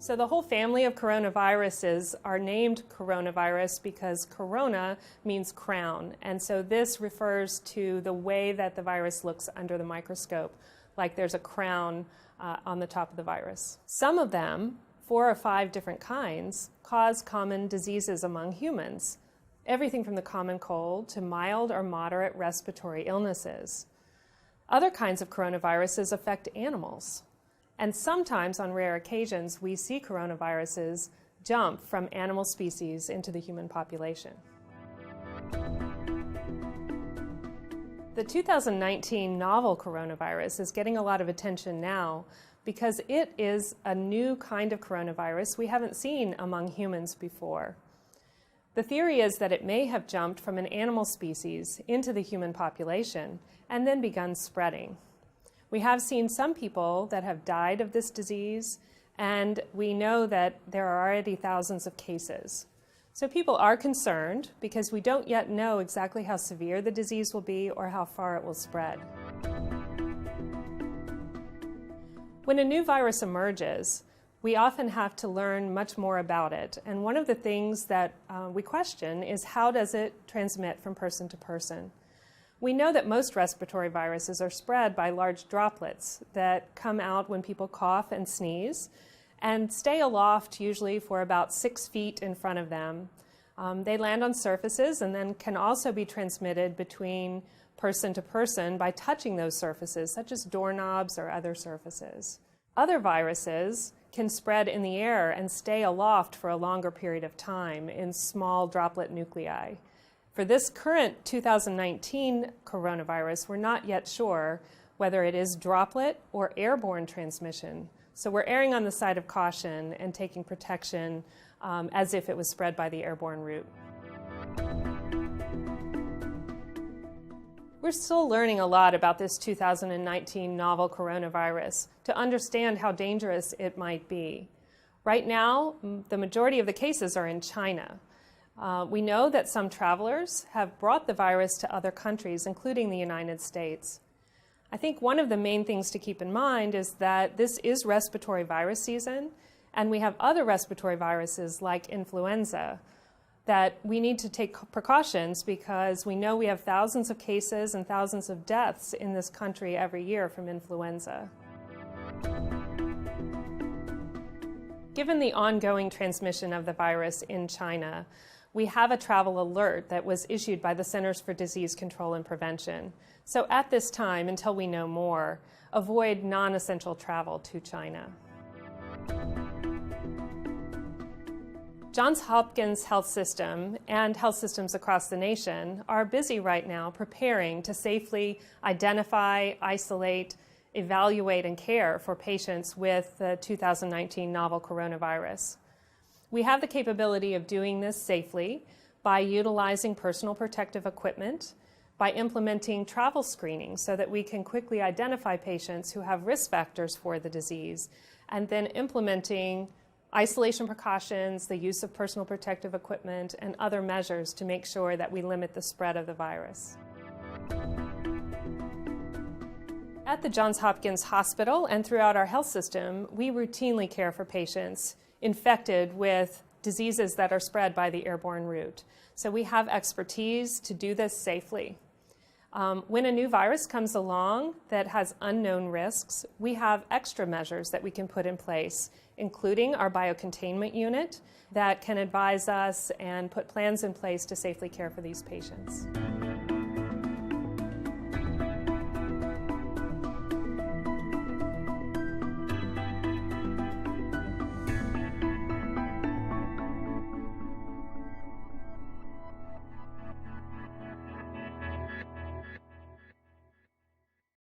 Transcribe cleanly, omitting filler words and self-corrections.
So the whole family of coronaviruses are named coronavirus because corona means crown. And so this refers to the way that the virus looks under the microscope, like there's a crown on the top of the virus. Some of them, 4 or 5 different kinds, cause common diseases among humans. Everything from the common cold to mild or moderate respiratory illnesses. Other kinds of coronaviruses affect animals. And sometimes, on rare occasions, we see coronaviruses jump from animal species into the human population. The 2019 novel coronavirus is getting a lot of attention now because it is a new kind of coronavirus we haven't seen among humans before. The theory is that it may have jumped from an animal species into the human population and then begun spreading. We have seen some people that have died of this disease, and we know that there are already thousands of cases. So people are concerned because we don't yet know exactly how severe the disease will be or how far it will spread. When a new virus emerges, we often have to learn much more about it. And one of the things that we question is, how does it transmit from person to person? We know that most respiratory viruses are spread by large droplets that come out when people cough and sneeze and stay aloft usually for about 6 feet in front of them. They land on surfaces and then can also be transmitted between person to person by touching those surfaces, such as doorknobs or other surfaces. Other viruses can spread in the air and stay aloft for a longer period of time in small droplet nuclei. For this current 2019 coronavirus, we're not yet sure whether it is droplet or airborne transmission. So we're erring on the side of caution and taking protection as if it was spread by the airborne route. We're still learning a lot about this 2019 novel coronavirus to understand how dangerous it might be. Right now, the majority of the cases are in China. We know that some travelers have brought the virus to other countries, including the United States. I think one of the main things to keep in mind is that this is respiratory virus season, and we have other respiratory viruses like influenza that we need to take precautions because we know we have thousands of cases and thousands of deaths in this country every year from influenza. Given the ongoing transmission of the virus in China, we have a travel alert that was issued by the Centers for Disease Control and Prevention. So at this time, until we know more, avoid non-essential travel to China. Johns Hopkins Health System and health systems across the nation are busy right now preparing to safely identify, isolate, evaluate, and care for patients with the 2019 novel coronavirus. We have the capability of doing this safely by utilizing personal protective equipment, by implementing travel screening so that we can quickly identify patients who have risk factors for the disease, and then implementing isolation precautions, the use of personal protective equipment, and other measures to make sure that we limit the spread of the virus. At the Johns Hopkins Hospital and throughout our health system, we routinely care for patients infected with diseases that are spread by the airborne route. So we have expertise to do this safely. When a new virus comes along that has unknown risks, we have extra measures that we can put in place, including our biocontainment unit that can advise us and put plans in place to safely care for these patients.